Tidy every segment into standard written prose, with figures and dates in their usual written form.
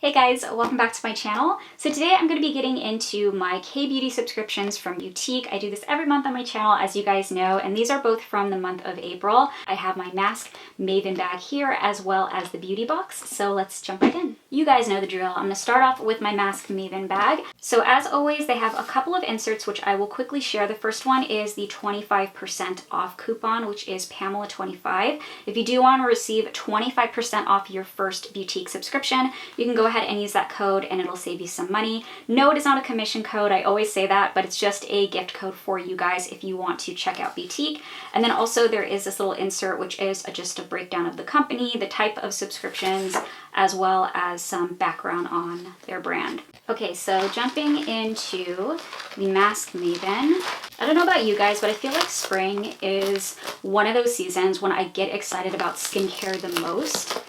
Hey guys, welcome back to my channel. So today I'm going to be getting into my KBeauty subscriptions from Beauteque. I do this every month on my channel, as you guys know, and these are both from the month of April. I have my mask Maven bag here as well as the beauty box, so let's jump right in. You guys know the drill. I'm going to start off with my mask Maven bag. So as always, they have a couple of inserts which I will quickly share. The first one is the 25% off coupon, which is Pamela25. If you do want to receive 25% off your first Beauteque subscription, you can go ahead and use that code and it'll save you some money. No, it is not a commission code. I always say that, but it's just a gift code for you guys if you want to check out Beauteque. And then also there is this little insert which is just a breakdown of the company, the type of subscriptions, as well as some background on their brand. Okay, so jumping into the Mask Maven. I don't know about you guys, but I feel like spring is one of those seasons when I get excited about skincare the most.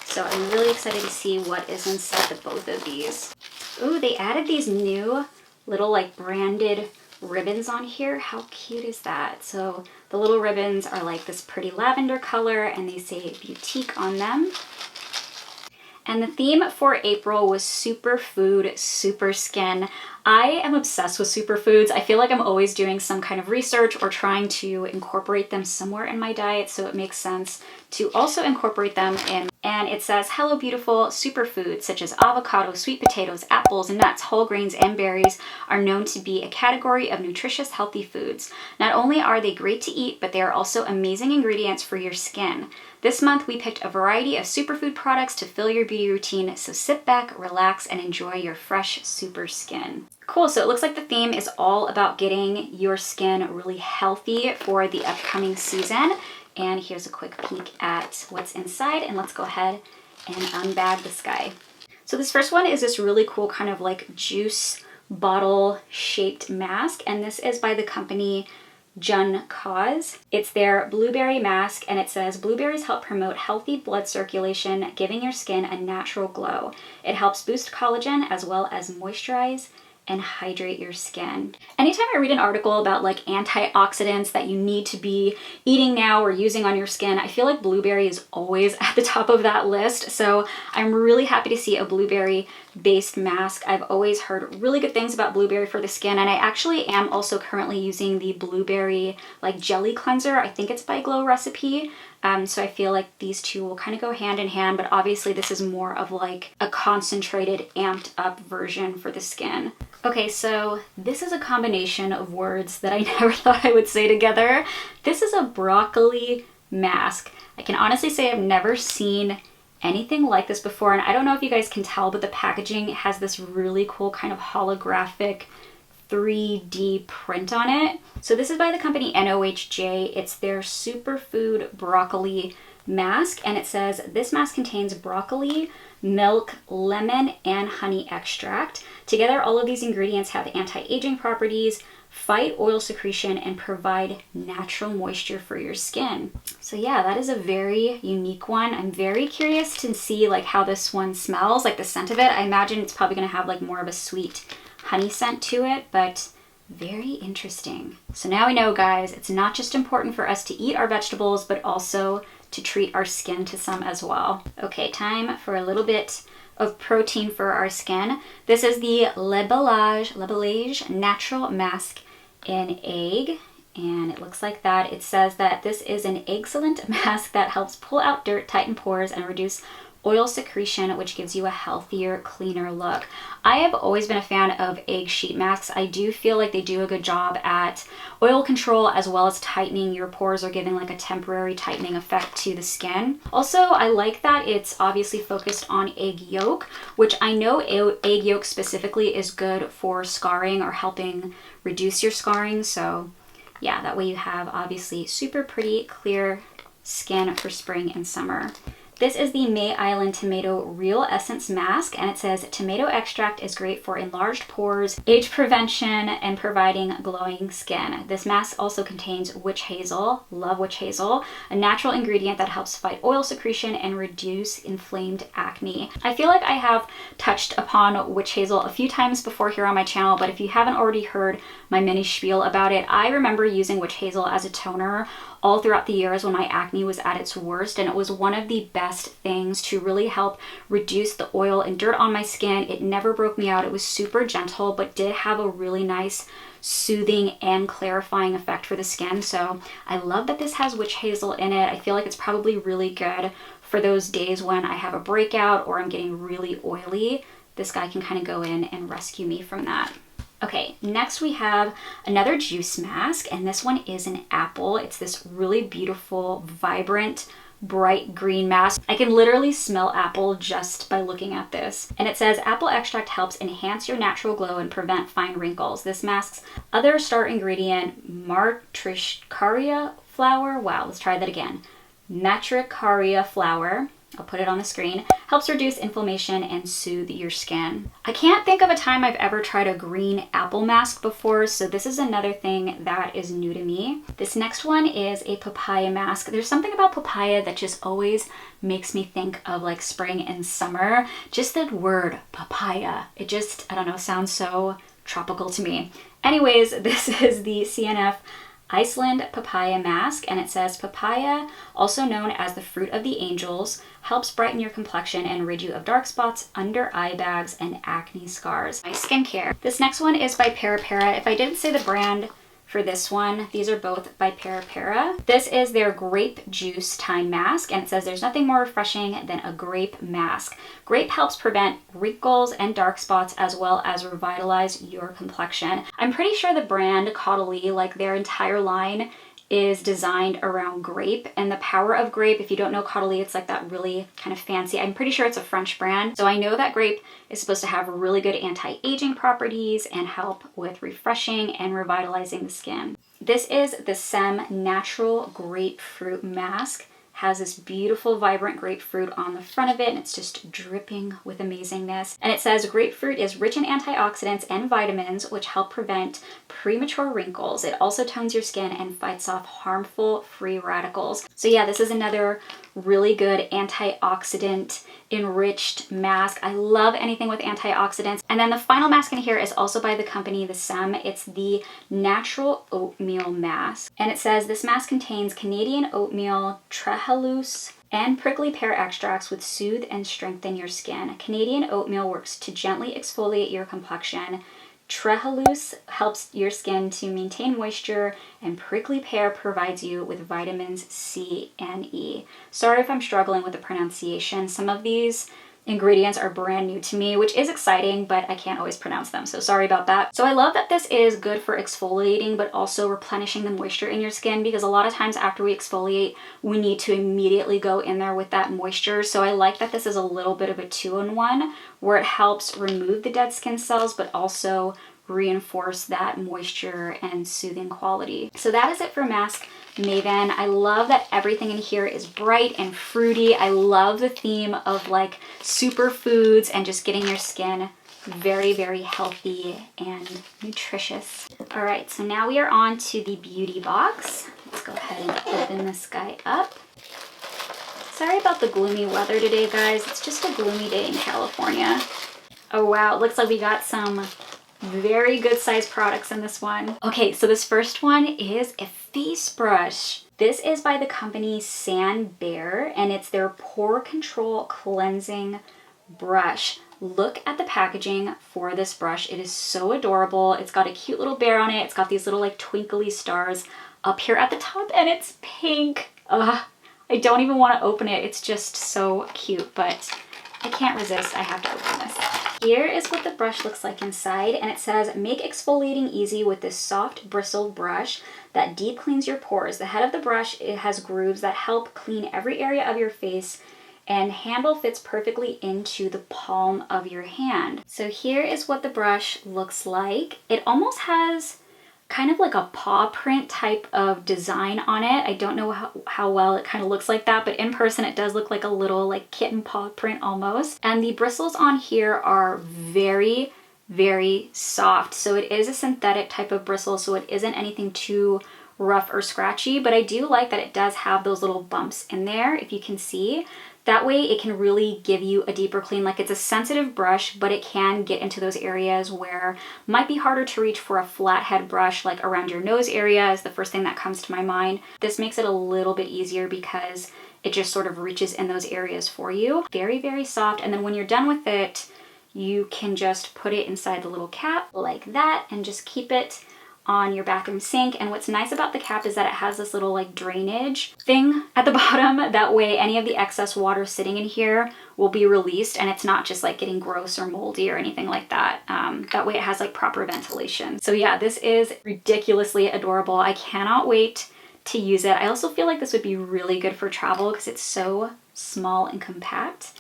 So I'm really excited to see what is inside of both of these. Ooh, they added these new little like branded ribbons on here. How cute is that? So the little ribbons are like this pretty lavender color and they say Beauteque on them. And the theme for April was superfood, super skin. I am obsessed with superfoods. I feel like I'm always doing some kind of research or trying to incorporate them somewhere in my diet, so it makes sense to also incorporate them in. And it says, hello beautiful, superfoods such as avocado, sweet potatoes, apples, nuts, whole grains, and berries are known to be a category of nutritious, healthy foods. Not only are they great to eat, but they are also amazing ingredients for your skin. This month, we picked a variety of superfood products to fill your beauty routine, so sit back, relax, and enjoy your fresh, super skin. Cool, so it looks like the theme is all about getting your skin really healthy for the upcoming season. And here's a quick peek at what's inside, and let's go ahead and unbag this guy. So this first one is this really cool kind of like juice bottle shaped mask, and this is by the company Jun Cause. It's their blueberry mask, and it says blueberries help promote healthy blood circulation, giving your skin a natural glow. It helps boost collagen as well as moisturize and hydrate your skin. Anytime I read an article about like antioxidants that you need to be eating now or using on your skin, I feel like blueberry is always at the top of that list. So I'm really happy to see a blueberry based mask. I've always heard really good things about blueberry for the skin, and I actually am also currently using the blueberry like jelly cleanser. I think it's by Glow Recipe. So I feel like these two will kind of go hand in hand, but obviously this is more of like a concentrated, amped up version for the skin. Okay, so this is a combination of words that I never thought I would say together. This is a broccoli mask. I can honestly say I've never seen anything like this before, and I don't know if you guys can tell, but the packaging has this really cool kind of holographic 3D print on it. So this is by the company NOHJ. It's their superfood broccoli mask, and it says this mask contains broccoli, milk, lemon, and honey extract. Together, all of these ingredients have anti-aging properties, fight oil secretion, and provide natural moisture for your skin. So yeah, that is a very unique one. I'm very curious to see like how this one smells, like the scent of it. I imagine it's probably gonna have like more of a sweet honey scent to it, but very interesting. So now we know, guys, it's not just important for us to eat our vegetables, but also to treat our skin to some as well. Okay, time for a little bit of protein for our skin. This is the Le Belage Natural Mask in Egg, and it looks like that. It says that this is an excellent mask that helps pull out dirt, tighten pores, and reduce oil secretion, which gives you a healthier, cleaner look. I have always been a fan of egg sheet masks. I do feel like they do a good job at oil control as well as tightening your pores or giving like a temporary tightening effect to the skin. Also, I like that it's obviously focused on egg yolk, which I know egg yolk specifically is good for scarring or helping reduce your scarring. So yeah, that way you have obviously super pretty, clear skin for spring and summer. This is the May Island Tomato Real Essence Mask, and it says tomato extract is great for enlarged pores, age prevention, and providing glowing skin. This mask also contains witch hazel, love witch hazel, a natural ingredient that helps fight oil secretion and reduce inflamed acne. I feel like I have touched upon witch hazel a few times before here on my channel, but if you haven't already heard my mini spiel about it, I remember using witch hazel as a toner all throughout the years when my acne was at its worst, and it was one of the best things to really help reduce the oil and dirt on my skin. It never broke me out. It was super gentle, but did have a really nice soothing and clarifying effect for the skin. So I love that this has witch hazel in it. I feel like it's probably really good for those days when I have a breakout or I'm getting really oily. This guy can kind of go in and rescue me from that. Okay, next we have another juice mask, and this one is an apple. It's this really beautiful, vibrant, bright green mask. I can literally smell apple just by looking at this. And it says apple extract helps enhance your natural glow and prevent fine wrinkles. This mask's other star ingredient, matricaria flower. Wow, let's try that again. Matricaria flower. I'll put it on the screen. Helps reduce inflammation and soothe your skin. I can't think of a time I've ever tried a green apple mask before, so this is another thing that is new to me. This next one is a papaya mask. There's something about papaya that just always makes me think of like spring and summer. Just the word papaya. It just, I don't know, sounds so tropical to me. Anyways, this is the CNF Iceland papaya mask, and it says papaya, also known as the fruit of the angels, helps brighten your complexion and rid you of dark spots, under eye bags, and acne scars. My skincare. This next one is by Para. If I didn't say the brand for this one, these are both by Para. This is their grape juice time mask, and it says there's nothing more refreshing than a grape mask. Grape helps prevent wrinkles and dark spots as well as revitalize your complexion. I'm pretty sure the brand Caudalie, like their entire line, is designed around grape and the power of grape. If you don't know Caudalie, it's like that really kind of fancy, I'm pretty sure it's a French brand. So I know that grape is supposed to have really good anti-aging properties and help with refreshing and revitalizing the skin. This is the Sem Natural Grapefruit Mask. Has this beautiful vibrant grapefruit on the front of it, and it's just dripping with amazingness. And it says grapefruit is rich in antioxidants and vitamins which help prevent premature wrinkles. It also tones your skin and fights off harmful free radicals. So yeah, this is another really good antioxidant enriched mask. I love anything with antioxidants. And then the final mask in here is also by the company The Sem. It's the Natural Oatmeal Mask. And it says this mask contains Canadian oatmeal, trehalose, and prickly pear extracts which soothe and strengthen your skin. Canadian oatmeal works to gently exfoliate your complexion. Trehalose helps your skin to maintain moisture, and prickly pear provides you with vitamins C and E. Sorry if I'm struggling with the pronunciation. Some of these ingredients are brand new to me, which is exciting, but I can't always pronounce them, so sorry about that. So I love that this is good for exfoliating, but also replenishing the moisture in your skin, because a lot of times after we exfoliate, we need to immediately go in there with that moisture. So I like that this is a little bit of a two-in-one, where it helps remove the dead skin cells, but also reinforce that moisture and soothing quality. So that is it for Mask Maven. I love that everything in here is bright and fruity. I love the theme of like superfoods and just getting your skin very, very healthy and nutritious. All right, so now we are on to the beauty box. Let's go ahead and open this guy up. Sorry about the gloomy weather today, guys. It's just a gloomy day in California. Oh wow, it looks like we got some very good sized products in this one. Okay, so this first one is a face brush. This is by the company San Bear, and it's their pore control cleansing brush. Look at the packaging for this brush. It is so adorable. It's got a cute little bear on it. It's got these little like twinkly stars up here at the top, and it's pink. Ugh, I don't even want to open it. It's just so cute, but I can't resist. I have to open this. Here is what the brush looks like inside, and it says, make exfoliating easy with this soft bristled brush that deep cleans your pores. The head of the brush, it has grooves that help clean every area of your face, and handle fits perfectly into the palm of your hand. So here is what the brush looks like. It almost has kind of like a paw print type of design on it. I don't know how well it kind of looks like that, but in person it does look like a little like kitten paw print almost. And the bristles on here are very, very soft. So it is a synthetic type of bristle, so it isn't anything too rough or scratchy, but I do like that it does have those little bumps in there, if you can see. That way it can really give you a deeper clean. Like, it's a sensitive brush, but it can get into those areas where might be harder to reach for a flathead brush, like around your nose area is the first thing that comes to my mind. This makes it a little bit easier because it just sort of reaches in those areas for you. Very, very soft. And then when you're done with it, you can just put it inside the little cap like that and just keep it on your bathroom sink. And what's nice about the cap is that it has this little like drainage thing at the bottom. That way any of the excess water sitting in here will be released and it's not just like getting gross or moldy or anything like that. That way it has like proper ventilation. So yeah, this is ridiculously adorable. I cannot wait to use it. I also feel like this would be really good for travel because it's so small and compact.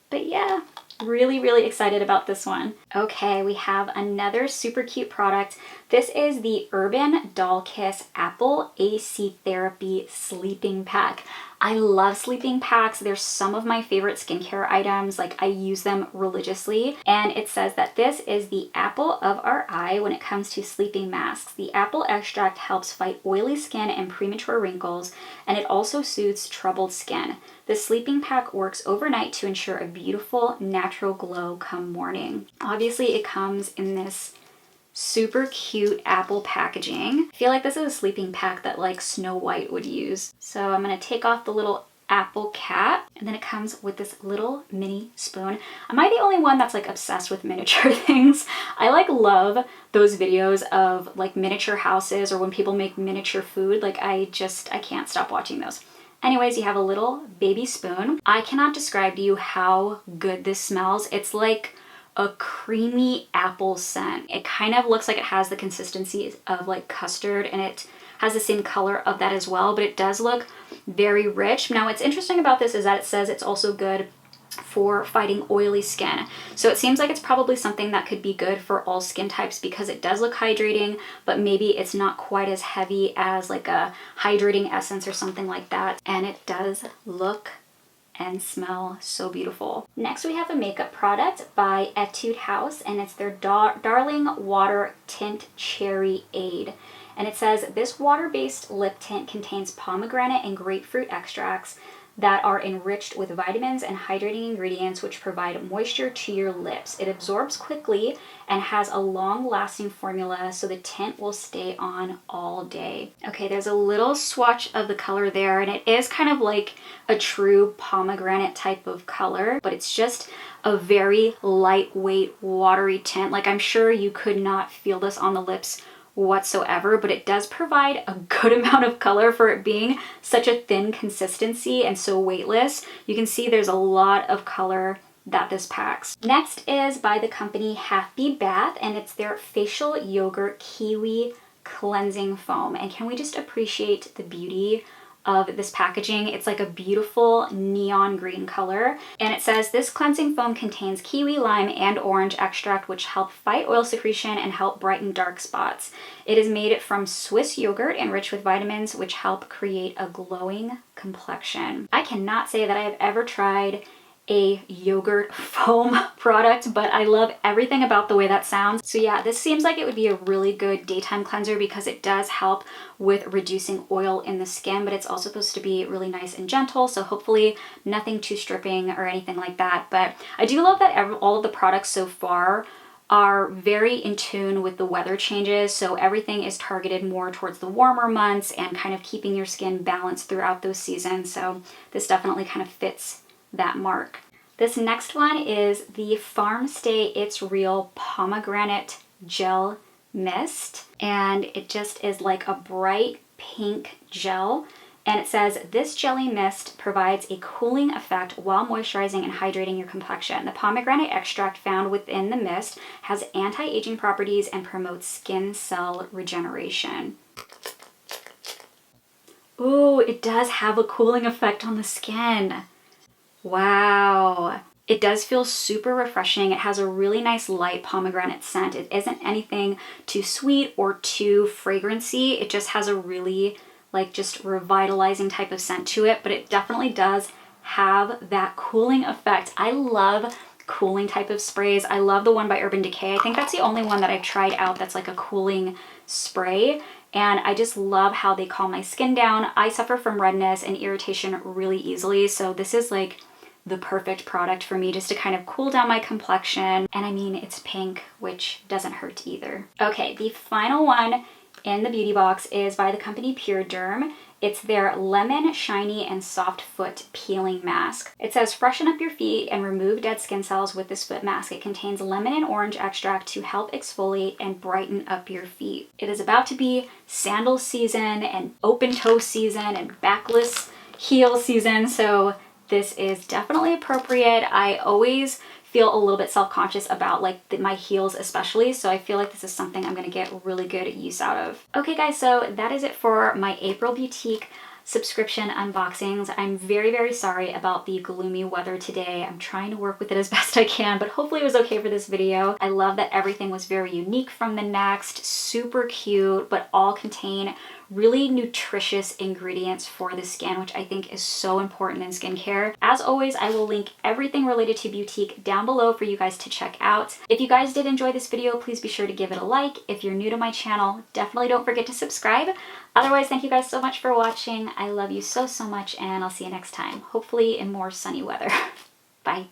But yeah, really, really excited about this one. Okay, we have another super cute product. This is the Urban Doll Kiss Apple AC Therapy Sleeping Pack. I love sleeping packs. They're some of my favorite skincare items. Like, I use them religiously. And it says that this is the apple of our eye when it comes to sleeping masks. The apple extract helps fight oily skin and premature wrinkles, and it also soothes troubled skin. The sleeping pack works overnight to ensure a beautiful, natural glow come morning. Obviously, it comes in this super cute apple packaging. I feel like this is a sleeping pack that like Snow White would use. So I'm gonna take off the little apple cap, and then it comes with this little mini spoon. Am I the only one that's like obsessed with miniature things? I like love those videos of like miniature houses or when people make miniature food. Like, I can't stop watching those. Anyways, you have a little baby spoon. I cannot describe to you how good this smells. It's like a creamy apple scent. It kind of looks like it has the consistency of like custard, and it has the same color of that as well, but it does look very rich. Now, what's interesting about this is that it says it's also good for fighting oily skin. So it seems like it's probably something that could be good for all skin types because it does look hydrating, but maybe it's not quite as heavy as like a hydrating essence or something like that. And it does look and smell so beautiful. Next, we have a makeup product by Etude House, and it's their Darling Water Tint Cherry Aid. And it says this water-based lip tint contains pomegranate and grapefruit extracts that are enriched with vitamins and hydrating ingredients which provide moisture to your lips. It absorbs quickly and has a long-lasting formula, so the tint will stay on all day. Okay, there's a little swatch of the color there, and it is kind of like a true pomegranate type of color, but it's just a very lightweight, watery tint. Like, I'm sure you could not feel this on the lips whatsoever, but it does provide a good amount of color for it being such a thin consistency and so weightless. You can see there's a lot of color that this packs. Next is by the company Happy Bath, and it's their Facial Yogurt Kiwi Cleansing Foam. And can we just appreciate the beauty of this packaging? It's like a beautiful neon green color, and it says this cleansing foam contains kiwi, lime, and orange extract which help fight oil secretion and help brighten dark spots. It is made from Swiss yogurt enriched with vitamins which help create a glowing complexion. I cannot say that I have ever tried a yogurt foam product, but I love everything about the way that sounds. So yeah, this seems like it would be a really good daytime cleanser because it does help with reducing oil in the skin, but it's also supposed to be really nice and gentle, so hopefully nothing too stripping or anything like that. But I do love that all of the products so far are very in tune with the weather changes, so everything is targeted more towards the warmer months and kind of keeping your skin balanced throughout those seasons. So this definitely kind of fits that mark. This next one is the Farm Stay It's Real Pomegranate Gel Mist, and it just is like a bright pink gel, and it says this jelly mist provides a cooling effect while moisturizing and hydrating your complexion. The pomegranate extract found within the mist has anti-aging properties and promotes skin cell regeneration. Ooh, it does have a cooling effect on the skin. Wow. It does feel super refreshing. It has a really nice light pomegranate scent. It isn't anything too sweet or too fragrancy. It just has a really like just revitalizing type of scent to it, but it definitely does have that cooling effect. I love cooling type of sprays. I love the one by Urban Decay. I think that's the only one that I've tried out that's like a cooling spray. And I just love how they calm my skin down. I suffer from redness and irritation really easily, so this is like the perfect product for me just to kind of cool down my complexion. And I mean, it's pink, which doesn't hurt either. Okay, the final one in the beauty box is by the company Pure Derm. It's their Lemon Shiny and Soft Foot Peeling Mask. It says, freshen up your feet and remove dead skin cells with this foot mask. It contains lemon and orange extract to help exfoliate and brighten up your feet. It is about to be sandal season and open toe season and backless heel season, so this is definitely appropriate. I always feel a little bit self-conscious about my heels especially, so I feel like this is something I'm gonna get really good use out of. Okay guys, so that is it for my April Beauteque subscription unboxings. I'm very, very sorry about the gloomy weather today. I'm trying to work with it as best I can, but hopefully it was okay for this video. I love that everything was very unique from the next, super cute, but all contain really nutritious ingredients for the skin, which I think is so important in skincare. As always, I will link everything related to Beauteque down below for you guys to check out. If you guys did enjoy this video, please be sure to give it a like. If you're new to my channel, definitely don't forget to subscribe. Otherwise, thank you guys so much for watching. I love you so, so much, and I'll see you next time, hopefully in more sunny weather. Bye.